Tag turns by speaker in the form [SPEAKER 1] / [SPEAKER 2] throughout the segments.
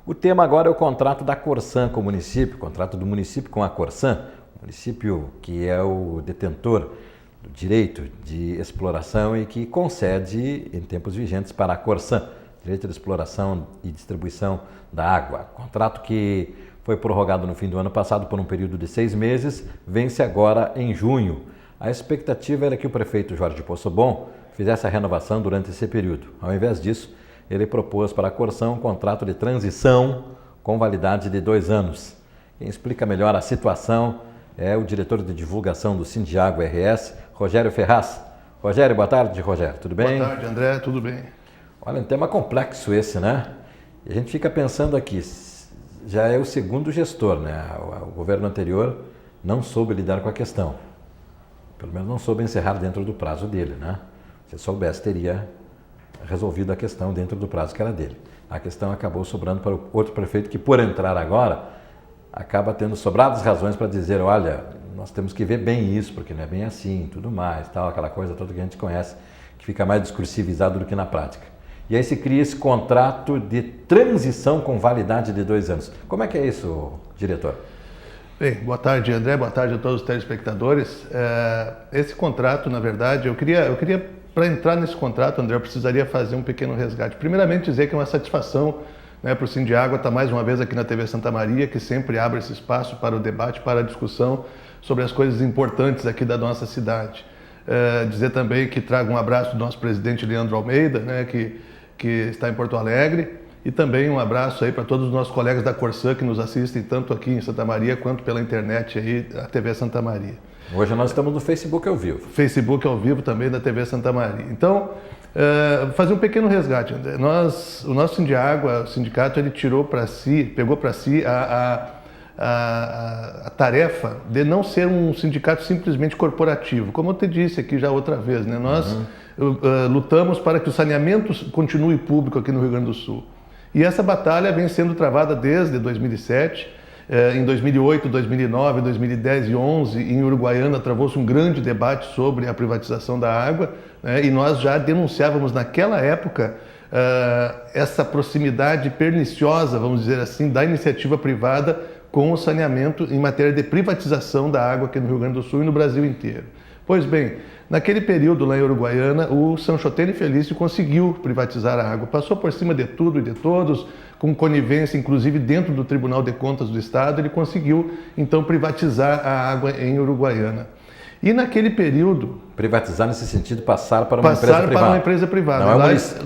[SPEAKER 1] O tema agora é o contrato da Corsan com o município, o contrato do município com a Corsan, o município que é o detentor do direito de exploração e que concede, em tempos vigentes, para a Corsan, direito de exploração e distribuição da água. Contrato que foi prorrogado no fim do ano passado por um período de 6 meses, vence agora em junho. A expectativa era que o prefeito Jorge Poçobon fizesse a renovação durante esse período. Ao invés disso, ele propôs para a Corsan um contrato de transição com validade de 2 anos. Quem explica melhor a situação é o diretor de divulgação do Sindiágua RS, Rogério Ferraz. Rogério, boa tarde, Rogério, tudo bem?
[SPEAKER 2] Boa tarde, André, tudo bem.
[SPEAKER 1] Olha, um tema complexo esse, né? E a gente fica pensando aqui, já é o segundo gestor, né? O governo anterior não soube lidar com a questão. Pelo menos não soube encerrar dentro do prazo dele, né? Se soubesse, teria resolvido a questão dentro do prazo que era dele. A questão acabou sobrando para o outro prefeito que, por entrar agora, acaba tendo sobradas razões para dizer, olha, nós temos que ver bem isso, porque não é bem assim, tudo mais, tal, aquela coisa toda que a gente conhece, que fica mais discursivizado do que na prática. E aí se cria esse contrato de transição com validade de 2 anos. Como é que é isso, diretor?
[SPEAKER 2] Bem, boa tarde, André, boa tarde a todos os telespectadores. Esse contrato, na verdade, eu queria para entrar nesse contrato, André, eu precisaria fazer um pequeno resgate. Primeiramente, dizer que é uma satisfação, né, para o Sindiágua estar mais uma vez aqui na TV Santa Maria, que sempre abre esse espaço para o debate, para a discussão sobre as coisas importantes aqui da nossa cidade. Dizer também que trago um abraço do nosso presidente Leandro Almeida, né, que está em Porto Alegre, e também um abraço aí para todos os nossos colegas da Corsan que nos assistem tanto aqui em Santa Maria quanto pela internet aí, a TV Santa Maria.
[SPEAKER 1] Hoje nós estamos no Facebook ao vivo.
[SPEAKER 2] Facebook ao vivo também da TV Santa Maria. Então, fazer um pequeno resgate, André. O nosso Sindiágua, o sindicato, ele pegou para si a tarefa de não ser um sindicato simplesmente corporativo. Como eu te disse aqui já outra vez, né? Nós lutamos para que o saneamento continue público aqui no Rio Grande do Sul. E essa batalha vem sendo travada desde 2007. Em 2008, 2009, 2010 e 2011, em Uruguaiana, travou-se um grande debate sobre a privatização da água, né? E nós já denunciávamos naquela época essa proximidade perniciosa, vamos dizer assim, da iniciativa privada com o saneamento em matéria de privatização da água aqui no Rio Grande do Sul e no Brasil inteiro. Pois bem, naquele período lá em Uruguaiana, o Sanchotene Felício conseguiu privatizar a água, passou por cima de tudo e de todos, com conivência, inclusive dentro do Tribunal de Contas do Estado, ele conseguiu então privatizar a água em Uruguaiana. E naquele período...
[SPEAKER 1] Privatizar nesse sentido, passar para uma empresa privada.
[SPEAKER 2] Para uma empresa privada.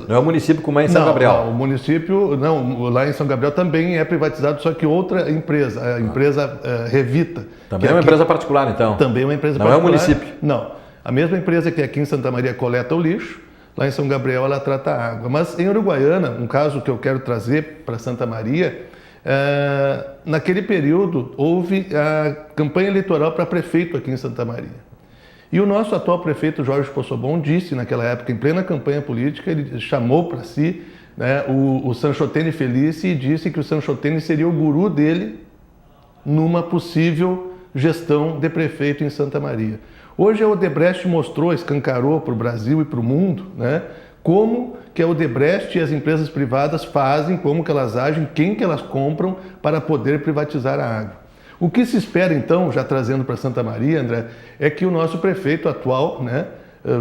[SPEAKER 1] Não é o município como é em São Gabriel.
[SPEAKER 2] Não, o município, não, lá em São Gabriel também é privatizado, só que outra empresa, a empresa Revita.
[SPEAKER 1] Também é uma empresa particular, então?
[SPEAKER 2] Também é uma empresa
[SPEAKER 1] particular. Não é o município?
[SPEAKER 2] Não. A mesma empresa que aqui em Santa Maria coleta o lixo, lá em São Gabriel ela trata a água. Mas em Uruguaiana, um caso que eu quero trazer para Santa Maria, naquele período houve a campanha eleitoral para prefeito aqui em Santa Maria. E o nosso atual prefeito Jorge Poçobon disse naquela época, em plena campanha política, ele chamou para si, né, o Sanchotene Felício e disse que o Sanchotene seria o guru dele numa possível gestão de prefeito em Santa Maria. Hoje a Odebrecht mostrou, escancarou para o Brasil e para o mundo, né, como que a Odebrecht e as empresas privadas fazem, como que elas agem, quem que elas compram para poder privatizar a água. O que se espera então, já trazendo para Santa Maria, André, é que o nosso prefeito atual, né,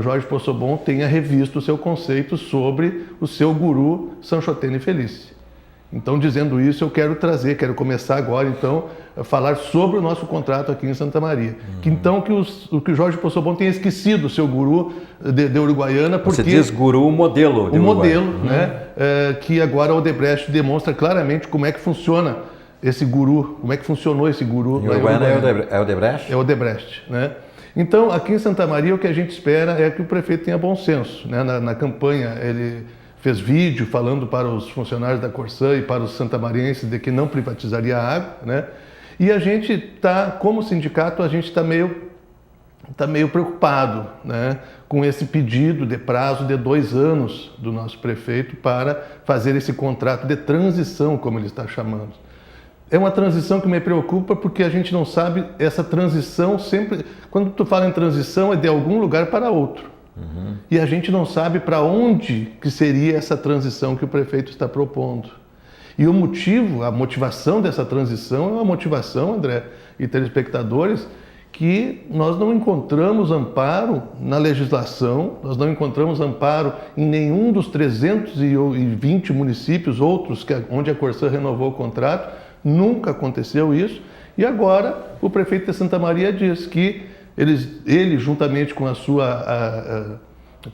[SPEAKER 2] Jorge Poçobon, tenha revisto o seu conceito sobre o seu guru Sanchotene Felício. Então, dizendo isso, eu quero começar agora, então, a falar sobre o nosso contrato aqui em Santa Maria. Que o Jorge Poçobon tenha esquecido o seu guru de Uruguaiana, porque...
[SPEAKER 1] Você diz guru, modelo de Uruguaiana.
[SPEAKER 2] O modelo, né, que agora a Odebrecht demonstra claramente como é que funciona esse guru, como é que funcionou esse guru.
[SPEAKER 1] Em Uruguaiana é Odebrecht?
[SPEAKER 2] É Odebrecht, né? Então, aqui em Santa Maria, o que a gente espera é que o prefeito tenha bom senso, né? Na campanha, ele fez vídeo falando para os funcionários da Corsan e para os santamarienses de que não privatizaria a água, né? E a gente está, como sindicato, a gente está meio preocupado, né, com esse pedido de prazo de 2 anos do nosso prefeito para fazer esse contrato de transição, como ele está chamando. É uma transição que me preocupa porque a gente não sabe essa transição sempre... Quando tu fala em transição é de algum lugar para outro. E a gente não sabe para onde que seria essa transição que o prefeito está propondo. E o motivo, a motivação dessa transição é uma motivação, André e telespectadores, que nós não encontramos amparo na legislação, nós não encontramos amparo em nenhum dos 320 municípios outros onde a Corsã renovou o contrato, nunca aconteceu isso. E agora o prefeito de Santa Maria diz que ele juntamente com a sua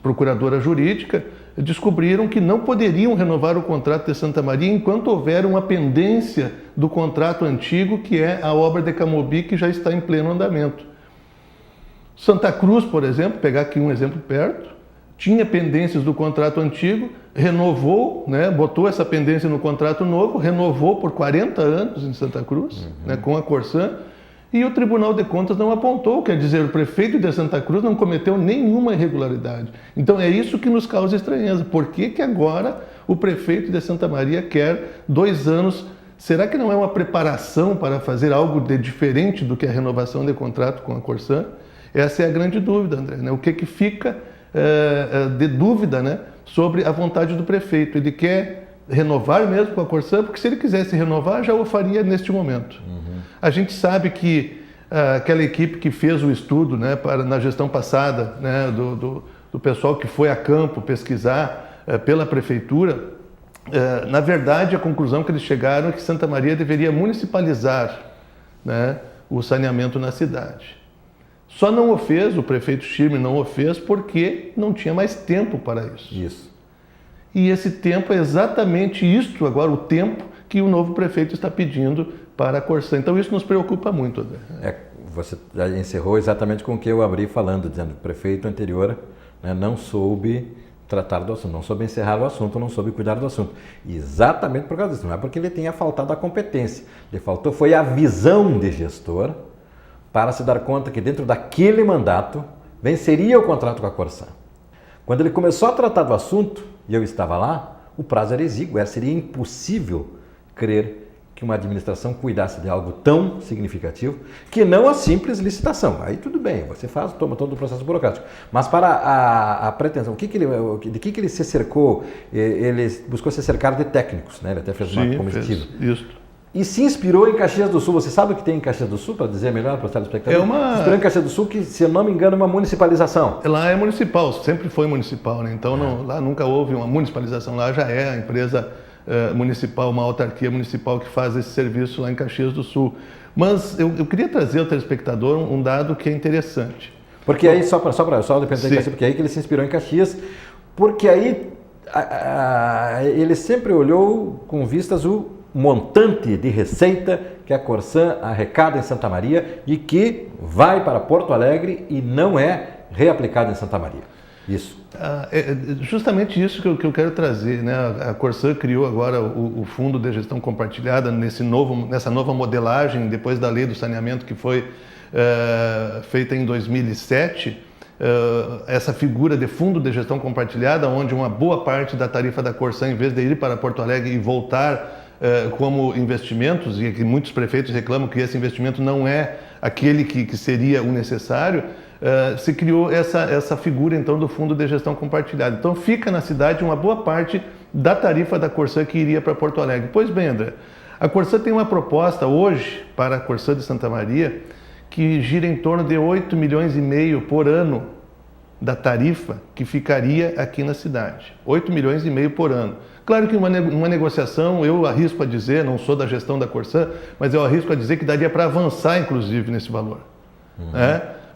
[SPEAKER 2] procuradora jurídica, descobriram que não poderiam renovar o contrato de Santa Maria enquanto houver uma pendência do contrato antigo, que é a obra de Camobi, que já está em pleno andamento. Santa Cruz, por exemplo, pegar aqui um exemplo perto, tinha pendências do contrato antigo, renovou, né, botou essa pendência no contrato novo, renovou por 40 anos em Santa Cruz, né, com a Corsã, e o Tribunal de Contas não apontou, quer dizer, o prefeito de Santa Cruz não cometeu nenhuma irregularidade. Então é isso que nos causa estranheza. Por que que agora o prefeito de Santa Maria quer 2 anos? Será que não é uma preparação para fazer algo de diferente do que a renovação de contrato com a Corsã? Essa é a grande dúvida, André, né? O que fica de dúvida, né, sobre a vontade do prefeito? Ele quer renovar mesmo com a Corsã, porque se ele quisesse renovar, já o faria neste momento. A gente sabe que aquela equipe que fez o estudo, né, na gestão passada, né, do pessoal que foi a campo pesquisar pela prefeitura, na verdade a conclusão que eles chegaram é que Santa Maria deveria municipalizar, né, o saneamento na cidade. Só não o fez, o prefeito Schirmer não o fez porque não tinha mais tempo para isso.
[SPEAKER 1] Isso.
[SPEAKER 2] E esse tempo é exatamente isto, agora o tempo que o novo prefeito está pedindo para a Corsã. Então isso nos preocupa muito, André.
[SPEAKER 1] Você já encerrou exatamente com o que eu abri falando, dizendo que o prefeito anterior, né, não soube tratar do assunto, não soube encerrar o assunto, não soube cuidar do assunto. E exatamente por causa disso, não é porque ele tenha faltado a competência. Lhe faltou foi a visão de gestor para se dar conta que dentro daquele mandato venceria o contrato com a Corsã. Quando ele começou a tratar do assunto, e eu estava lá, o prazo era exíguo, seria impossível crer que uma administração cuidasse de algo tão significativo que não a simples licitação. Aí tudo bem, você faz, toma todo o processo burocrático. Mas para a pretensão, de que ele se cercou? Ele buscou se cercar de técnicos, né? Ele até fez uma comitiva.
[SPEAKER 2] Isso.
[SPEAKER 1] E se inspirou em Caxias do Sul. Você sabe o que tem em Caxias do Sul, para dizer melhor para os telespectadores? Se inspirou em Caxias do Sul, que, se eu não me engano, é uma municipalização.
[SPEAKER 2] Lá é municipal, sempre foi municipal, né? Então lá nunca houve uma municipalização, lá já é a empresa municipal, uma autarquia municipal que faz esse serviço lá em Caxias do Sul. Mas eu queria trazer ao telespectador um dado que é interessante.
[SPEAKER 1] Porque aí, só depende de Caxias, porque aí que ele se inspirou em Caxias, porque aí ele sempre olhou com vistas o montante de receita que a Corsã arrecada em Santa Maria e que vai para Porto Alegre e não é reaplicado em Santa Maria. Isso.
[SPEAKER 2] É justamente isso que eu quero trazer, né? A Corsã criou agora o Fundo de Gestão Compartilhada nessa nova modelagem, depois da Lei do Saneamento que foi feita em 2007, essa figura de Fundo de Gestão Compartilhada, onde uma boa parte da tarifa da Corsã, em vez de ir para Porto Alegre e voltar como investimentos, e que muitos prefeitos reclamam que esse investimento não é aquele que seria o necessário, se criou essa figura então do Fundo de Gestão Compartilhada. Então fica na cidade uma boa parte da tarifa da Corsã que iria para Porto Alegre. Pois bem, André, a Corsã tem uma proposta hoje para a Corsã de Santa Maria que gira em torno de 8,5 milhões por ano da tarifa que ficaria aqui na cidade. 8,5 milhões por ano. Claro que uma negociação, eu arrisco a dizer, não sou da gestão da Corsã, mas eu arrisco a dizer que daria para avançar, inclusive, nesse valor.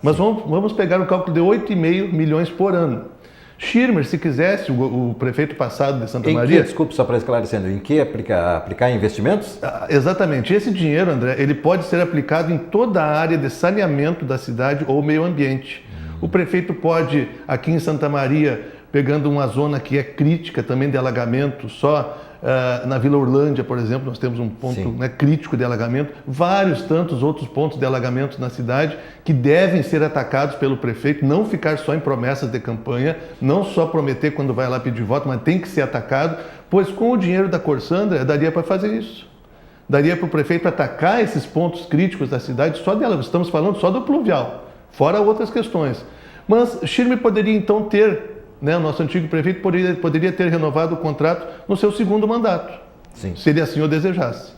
[SPEAKER 2] Mas vamos pegar o cálculo de 8,5 milhões por ano. Schirmer, se quisesse, o prefeito passado de Santa Maria...
[SPEAKER 1] Desculpe, só para esclarecendo, em que aplicar em investimentos?
[SPEAKER 2] Exatamente. Esse dinheiro, André, ele pode ser aplicado em toda a área de saneamento da cidade ou meio ambiente. O prefeito pode, aqui em Santa Maria, pegando uma zona que é crítica também de alagamento, só na Vila Orlândia, por exemplo, nós temos um ponto, né, crítico de alagamento, vários tantos outros pontos de alagamento na cidade que devem ser atacados pelo prefeito, não ficar só em promessas de campanha, não só prometer quando vai lá pedir voto, mas tem que ser atacado, pois com o dinheiro da Corsã, daria para fazer isso. Daria para o prefeito atacar esses pontos críticos da cidade só dela, estamos falando só do pluvial, fora outras questões. Mas Schirmer poderia então ter, né, o nosso antigo prefeito poderia ter renovado o contrato no seu segundo mandato.
[SPEAKER 1] Sim.
[SPEAKER 2] se ele assim o desejasse.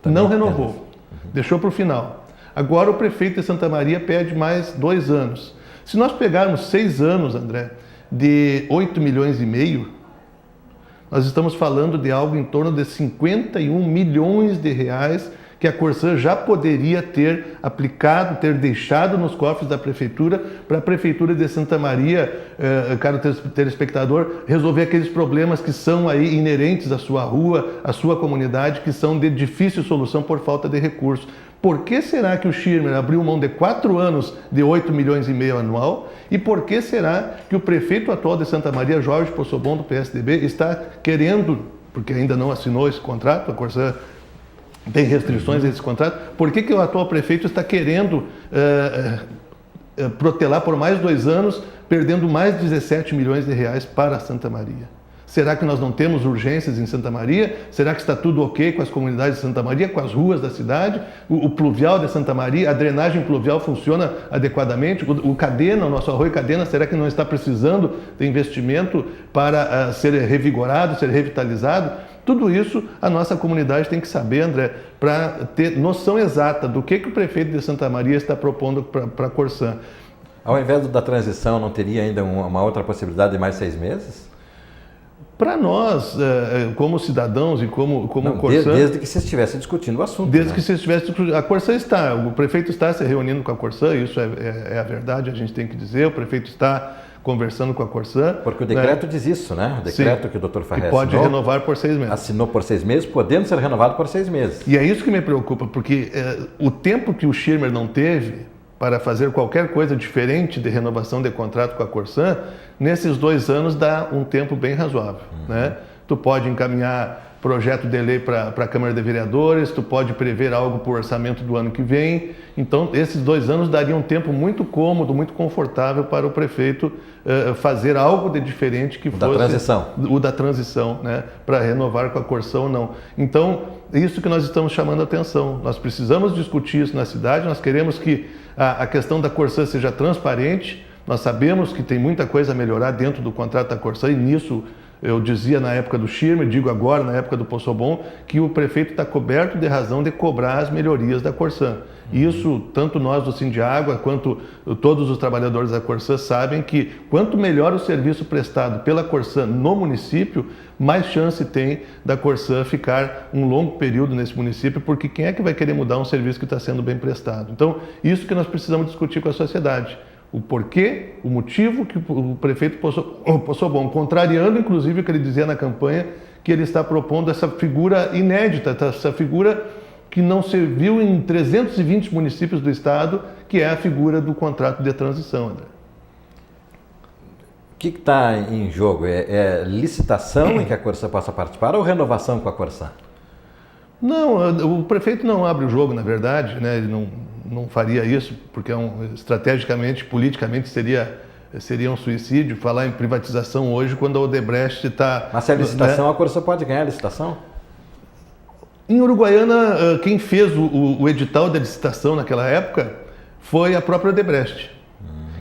[SPEAKER 2] Não renovou, deixou para o final. Agora o prefeito de Santa Maria pede mais 2 anos. Se nós pegarmos 6 anos, André, de 8 milhões e meio, nós estamos falando de algo em torno de 51 milhões de reais que a Corsã já poderia ter aplicado, ter deixado nos cofres da Prefeitura, para a Prefeitura de Santa Maria, caro telespectador, resolver aqueles problemas que são aí inerentes à sua rua, à sua comunidade, que são de difícil solução por falta de recursos. Por que será que o Schirmer abriu mão de 4 anos de 8 milhões e meio anual? E por que será que o prefeito atual de Santa Maria, Jorge Poçobon, do PSDB, está querendo, porque ainda não assinou esse contrato, a Corsã tem restrições a esse contrato, por que o atual prefeito está querendo protelar por mais 2 anos, perdendo mais 17 milhões de reais para Santa Maria? Será que nós não temos urgências em Santa Maria? Será que está tudo ok com as comunidades de Santa Maria, com as ruas da cidade? O pluvial de Santa Maria, a drenagem pluvial funciona adequadamente? O Cadena, o nosso arroio Cadena, será que não está precisando de investimento para ser revigorado, ser revitalizado? Tudo isso a nossa comunidade tem que saber, André, para ter noção exata do que o prefeito de Santa Maria está propondo para a Corsã.
[SPEAKER 1] Ao invés da transição, não teria ainda uma outra possibilidade de mais 6 meses?
[SPEAKER 2] Para nós, como cidadãos e como
[SPEAKER 1] não,
[SPEAKER 2] Corsã...
[SPEAKER 1] Desde que se estivesse discutindo o assunto.
[SPEAKER 2] Desde
[SPEAKER 1] né?
[SPEAKER 2] que se estivesse discutindo. A Corsã está, o prefeito está se reunindo com a Corsã, isso é a verdade, a gente tem que dizer, o prefeito está conversando com a Corsã.
[SPEAKER 1] Porque o decreto diz isso, né? O decreto sim, que o Dr. Farré
[SPEAKER 2] pode renovar por 6 meses.
[SPEAKER 1] Assinou por 6 meses, podendo ser renovado por 6 meses.
[SPEAKER 2] E é isso que me preocupa, porque o tempo que o Schirmer não teve para fazer qualquer coisa diferente de renovação de contrato com a Corsã, nesses 2 anos dá um tempo bem razoável. Né? Tu pode encaminhar projeto de lei para a Câmara de Vereadores, tu pode prever algo para o orçamento do ano que vem. Então, esses 2 anos dariam um tempo muito cômodo, muito confortável para o prefeito fazer algo de diferente que fosse...
[SPEAKER 1] Da transição.
[SPEAKER 2] O da transição, né? Para renovar com a Corsã ou não. Então, isso que nós estamos chamando a atenção. Nós precisamos discutir isso na cidade, nós queremos que a questão da Corsã seja transparente. Nós sabemos que tem muita coisa a melhorar dentro do contrato da Corsã e nisso eu dizia na época do Schirmer, digo agora na época do Poçobon, que o prefeito está coberto de razão de cobrar as melhorias da Corsã. Isso, tanto nós do Sindiágua, quanto todos os trabalhadores da Corsã sabem que quanto melhor o serviço prestado pela Corsã no município, mais chance tem da Corsã ficar um longo período nesse município, porque quem é que vai querer mudar um serviço que está sendo bem prestado? Então, isso que nós precisamos discutir com a sociedade. O porquê, o motivo que o prefeito Poçobon, contrariando inclusive o que ele dizia na campanha, que ele está propondo essa figura inédita, essa figura que não se viu em 320 municípios do estado, que é a figura do contrato de transição, André.
[SPEAKER 1] O que está em jogo? É licitação em que a Corsã possa participar ou renovação com a Corsã?
[SPEAKER 2] Não, o prefeito não abre o jogo, na verdade, né? Ele não faria isso, porque estrategicamente, politicamente, seria um suicídio falar em privatização hoje, quando a Odebrecht está...
[SPEAKER 1] Mas se a licitação, né? A Corsã pode ganhar a licitação?
[SPEAKER 2] Em Uruguaiana, quem fez o edital da licitação naquela época foi a própria Odebrecht.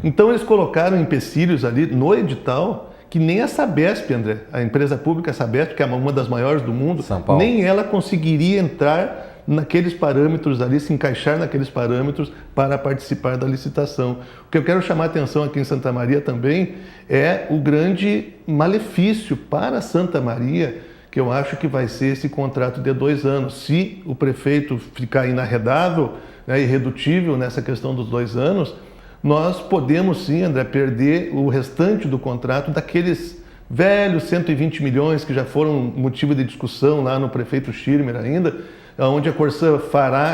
[SPEAKER 2] Então eles colocaram empecilhos ali no edital que nem a Sabesp, André, a empresa pública Sabesp, que é uma das maiores do mundo, nem ela conseguiria entrar naqueles parâmetros ali, se encaixar naqueles parâmetros para participar da licitação. O que eu quero chamar a atenção aqui em Santa Maria também é o grande malefício para Santa Maria, que eu acho que vai ser esse contrato de 2 anos. Se o prefeito ficar inarredável, né, irredutível nessa questão dos 2 anos, nós podemos sim, André, perder o restante do contrato daqueles velhos 120 milhões que já foram motivo de discussão lá no prefeito Schirmer ainda, onde a Corsã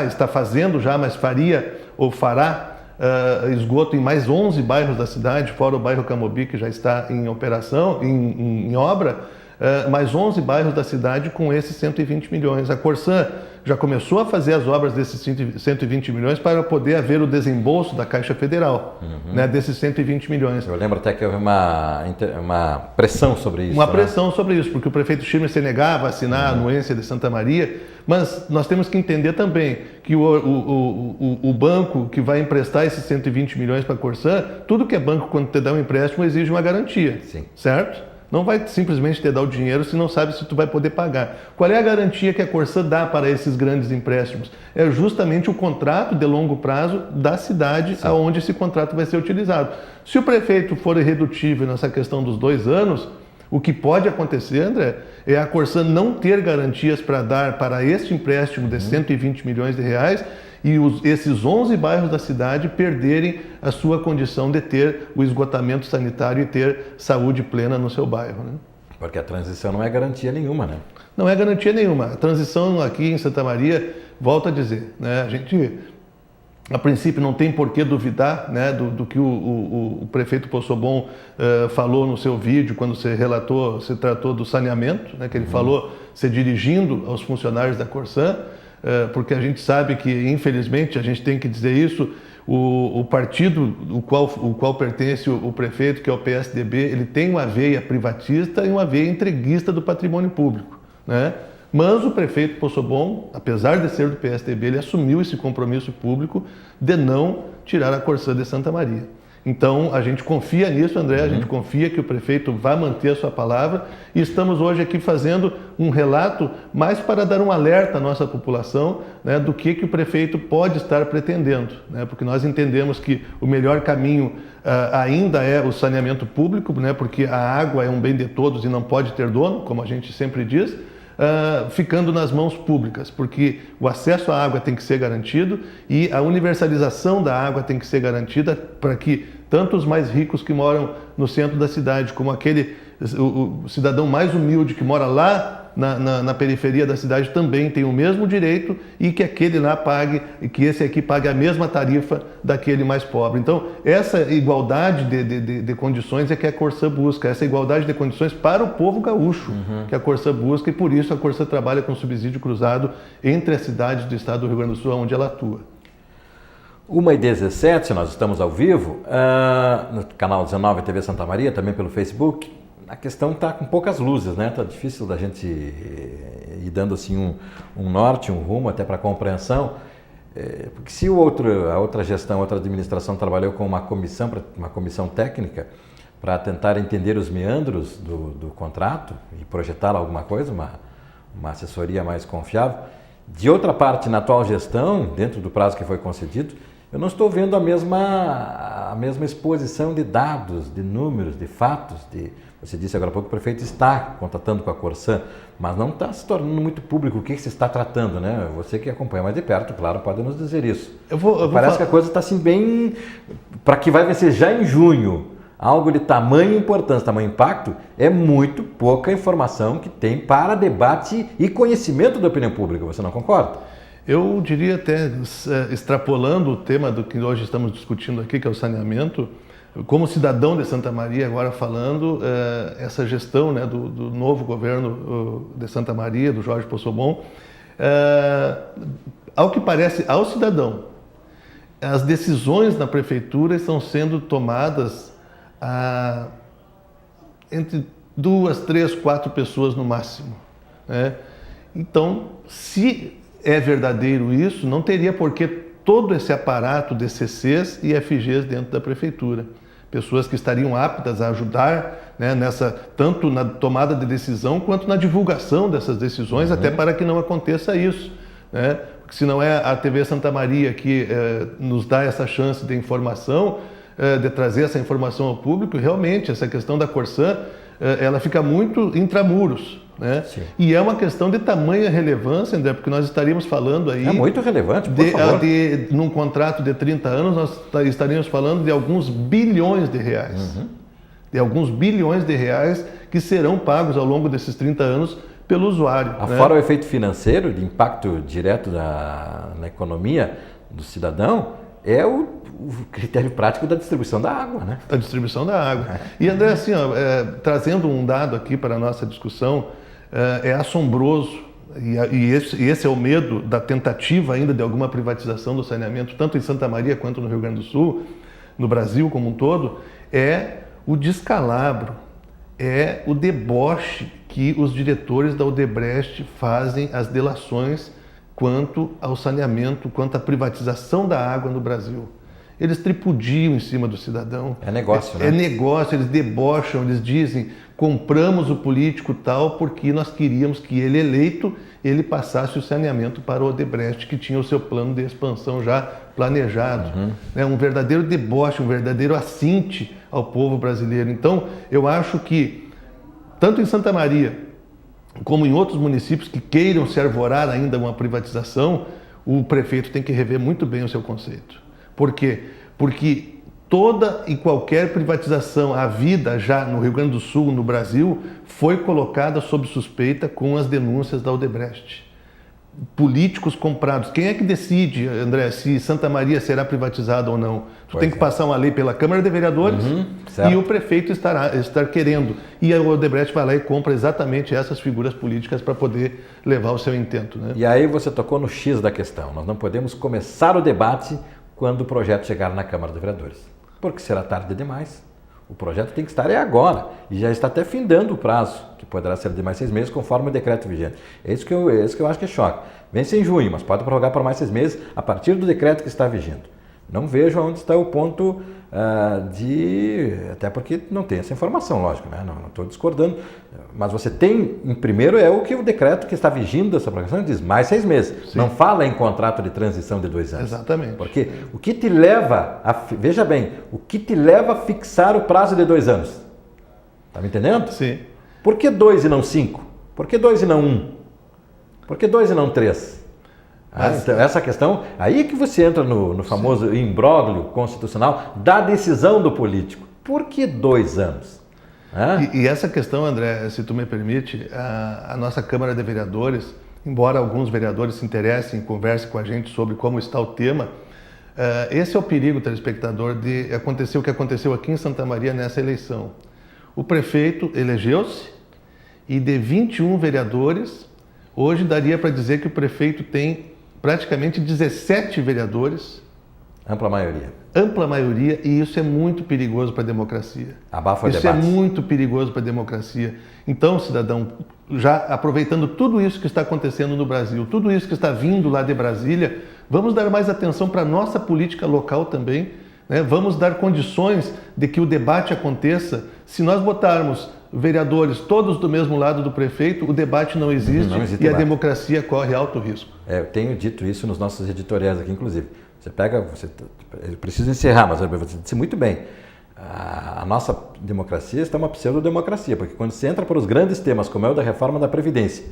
[SPEAKER 2] está fazendo já, mas faria ou fará esgoto em mais 11 bairros da cidade, fora o bairro Camobi, que já está em operação, em obra, mais 11 bairros da cidade com esses 120 milhões. A Corsã já começou a fazer as obras desses 120 milhões para poder haver o desembolso da Caixa Federal, né, desses 120 milhões. Eu
[SPEAKER 1] lembro até que houve uma pressão sobre isso.
[SPEAKER 2] Uma pressão sobre isso, porque o prefeito Schirmer se negava a assinar a anuência de Santa Maria, mas nós temos que entender também que o banco que vai emprestar esses 120 milhões para a Corsã, tudo que é banco, quando te dá um empréstimo, exige uma garantia, sim, certo? não vai simplesmente te dar o dinheiro se não sabe se tu vai poder pagar. Qual é a garantia que a Corsã dá para esses grandes empréstimos? É justamente o contrato de longo prazo da cidade aonde esse contrato vai ser utilizado. Se o prefeito for irredutível nessa questão dos 2 anos, o que pode acontecer, André, é a Corsã não ter garantias para dar para este empréstimo de 120 milhões de reais e esses 11 bairros da cidade perderem a sua condição de ter o esgotamento sanitário e ter saúde plena no seu bairro, né?
[SPEAKER 1] Porque a transição não é garantia nenhuma, né?
[SPEAKER 2] Não é garantia nenhuma. A transição aqui em Santa Maria, volto a dizer, né? A gente, a princípio, não tem por que duvidar, né, do que o prefeito Poçobon falou no seu vídeo, quando se tratou do saneamento, né, que ele falou se dirigindo aos funcionários da Corsã, porque a gente sabe que, infelizmente, a gente tem que dizer isso, o partido o qual pertence o prefeito, que é o PSDB, ele tem uma veia privatista e uma veia entreguista do patrimônio público, né? Mas o prefeito Poçobon, apesar de ser do PSDB, ele assumiu esse compromisso público de não tirar a Corsã de Santa Maria. Então, a gente confia nisso, André, a gente confia que o prefeito vai manter a sua palavra e estamos hoje aqui fazendo um relato mais para dar um alerta à nossa população, né, do que o prefeito pode estar pretendendo, né, porque nós entendemos que o melhor caminho ainda é o saneamento público, né, porque a água é um bem de todos e não pode ter dono, como a gente sempre diz, ficando nas mãos públicas, porque o acesso à água tem que ser garantido e a universalização da água tem que ser garantida para que tanto os mais ricos que moram no centro da cidade, como o cidadão mais humilde que mora lá na periferia da cidade também tem o mesmo direito e que aquele lá pague, e que esse aqui pague a mesma tarifa daquele mais pobre. Então, essa igualdade de condições é que a Corsã busca, essa igualdade de condições para o povo gaúcho que a Corsã busca, e por isso a Corsã trabalha com subsídio cruzado entre as cidades do estado do Rio Grande do Sul, onde ela atua.
[SPEAKER 1] 1h17, nós estamos ao vivo, no canal 19 TV Santa Maria, também pelo Facebook. A questão está com poucas luzes, né? Está difícil da gente ir dando assim um norte, um rumo até para a compreensão. Porque se a outra gestão, a outra administração trabalhou com uma comissão técnica para tentar entender os meandros do contrato e projetar alguma coisa, uma assessoria mais confiável. De outra parte, na atual gestão, dentro do prazo que foi concedido, eu não estou vendo a mesma exposição de dados, de números, de fatos. Você disse agora há pouco que o prefeito está contatando com a Corsã, mas não está se tornando muito público o que se está tratando, né? Você que acompanha mais de perto, claro, pode nos dizer isso. Parece que a coisa está assim bem... Para que vai vencer já em junho, algo de tamanho importância, tamanho impacto, é muito pouca informação que tem para debate e conhecimento da opinião pública. Você não concorda?
[SPEAKER 2] Eu diria até, extrapolando o tema do que hoje estamos discutindo aqui, que é o saneamento, como cidadão de Santa Maria, agora falando, essa gestão, né, do novo governo de Santa Maria, do Jorge Poçobon, ao que parece ao cidadão, as decisões na prefeitura estão sendo tomadas entre 2, 3, 4 pessoas no máximo, né? Então, se é verdadeiro isso, não teria por que todo esse aparato de CCs e FGs dentro da prefeitura. Pessoas que estariam aptas a ajudar, né, tanto na tomada de decisão quanto na divulgação dessas decisões, até para que não aconteça isso, né? Porque se não é a TV Santa Maria que nos dá essa chance de informação, de trazer essa informação ao público, realmente essa questão da Corsã, ela fica muito intramuros, né? E é uma questão de tamanha relevância, André, porque nós estaríamos falando aí...
[SPEAKER 1] É muito relevante, por favor.
[SPEAKER 2] Num contrato de 30 anos, nós estaríamos falando de alguns bilhões de reais. De alguns bilhões de reais que serão pagos ao longo desses 30 anos pelo usuário.
[SPEAKER 1] Fora o efeito financeiro, de impacto direto na economia do cidadão, é o critério prático da distribuição da água, né? A
[SPEAKER 2] distribuição da água. E, André, assim, trazendo um dado aqui para a nossa discussão, é assombroso, e esse é o medo da tentativa ainda de alguma privatização do saneamento, tanto em Santa Maria quanto no Rio Grande do Sul, no Brasil como um todo, é o descalabro, é o deboche que os diretores da Odebrecht fazem às delações quanto ao saneamento, quanto à privatização da água no Brasil. eles tripudiam em cima do cidadão.
[SPEAKER 1] É negócio, né?
[SPEAKER 2] É negócio, eles debocham, eles dizem, compramos o político tal porque nós queríamos que ele eleito, ele passasse o saneamento para o Odebrecht, que tinha o seu plano de expansão já planejado. É um verdadeiro deboche, um verdadeiro assinte ao povo brasileiro. Então, eu acho que, tanto em Santa Maria, como em outros municípios que queiram se arvorar ainda uma privatização, o prefeito tem que rever muito bem o seu conceito. Por quê? Porque toda e qualquer privatização havida já no Rio Grande do Sul, no Brasil, foi colocada sob suspeita com as denúncias da Odebrecht. Políticos comprados. Quem é que decide, André, se Santa Maria será privatizada ou não? Tu tem que passar uma lei pela Câmara de Vereadores e o prefeito estar querendo. E a Odebrecht vai lá e compra exatamente essas figuras políticas para poder levar o seu intento. Né?
[SPEAKER 1] E aí você tocou no X da questão. Nós não podemos começar o debate quando o projeto chegar na Câmara de Vereadores, porque será tarde demais. O projeto tem que estar agora e já está até findando o prazo, que poderá ser de mais 6 meses, conforme o decreto vigente. É isso que eu acho que é choque. Vence em junho, mas pode prorrogar por mais 6 meses a partir do decreto que está vigente. Não vejo onde está o ponto até porque não tem essa informação, lógico, né? Não estou discordando, mas você tem, em primeiro, é o que o decreto que está vigindo dessa programação diz, mais 6 meses. Sim. Não fala em contrato de transição de 2 anos.
[SPEAKER 2] Exatamente.
[SPEAKER 1] Porque o que te leva veja bem, o que te leva a fixar o prazo de 2 anos? Está me entendendo?
[SPEAKER 2] Sim.
[SPEAKER 1] Por que 2 e não 5? Por que 2 e não 1? Por que 2 e não 3? Então, essa questão, aí que você entra no famoso imbróglio constitucional da decisão do político. Por que 2 anos?
[SPEAKER 2] E essa questão, André, se tu me permite, a nossa Câmara de Vereadores, embora alguns vereadores se interessem e conversem com a gente sobre como está o tema, esse é o perigo, telespectador, de acontecer o que aconteceu aqui em Santa Maria nessa eleição. O prefeito elegeu-se e de 21 vereadores, hoje daria para dizer que o prefeito tem praticamente 17 vereadores.
[SPEAKER 1] Ampla maioria.
[SPEAKER 2] Ampla maioria, e isso é muito perigoso para a democracia.
[SPEAKER 1] Abafa o
[SPEAKER 2] debate. Isso é muito perigoso para a democracia. Então, cidadão, já aproveitando tudo isso que está acontecendo no Brasil, tudo isso que está vindo lá de Brasília, vamos dar mais atenção para a nossa política local também, né? Vamos dar condições de que o debate aconteça. Se nós botarmos vereadores todos do mesmo lado do prefeito, o debate não existe e debate. A democracia corre alto risco.
[SPEAKER 1] Eu tenho dito isso nos nossos editoriais aqui, inclusive. Eu preciso encerrar, mas você disse muito bem. A nossa democracia está uma pseudo-democracia, porque quando você entra para os grandes temas, como é o da reforma da Previdência,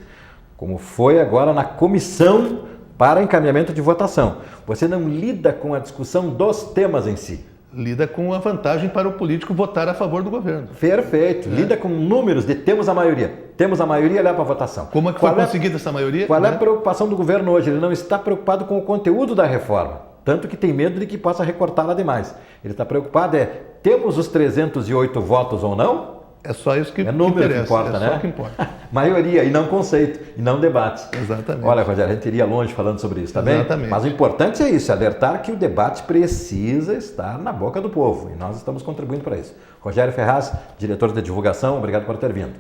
[SPEAKER 1] como foi agora na comissão para encaminhamento de votação, você não lida com a discussão dos temas em si.
[SPEAKER 2] Lida com a vantagem para o político votar a favor do governo.
[SPEAKER 1] Perfeito. Lida com números de temos a maioria. Temos a maioria, leva para a votação.
[SPEAKER 2] Como é que foi conseguida essa maioria?
[SPEAKER 1] Qual é a preocupação do governo hoje? Ele não está preocupado com o conteúdo da reforma. Tanto que tem medo de que possa recortá-la demais. Ele está preocupado temos os 308 votos ou não?
[SPEAKER 2] É só isso que
[SPEAKER 1] número
[SPEAKER 2] interessa.
[SPEAKER 1] Que importa, né?
[SPEAKER 2] É só que importa.
[SPEAKER 1] Maioria, e não conceito, e não debate.
[SPEAKER 2] Exatamente.
[SPEAKER 1] Olha, Rogério, a gente iria longe falando sobre isso, tá bem?
[SPEAKER 2] Exatamente.
[SPEAKER 1] Mas o importante é isso, alertar que o debate precisa estar na boca do povo. E nós estamos contribuindo para isso. Rogério Ferraz, diretor de divulgação, obrigado por ter vindo.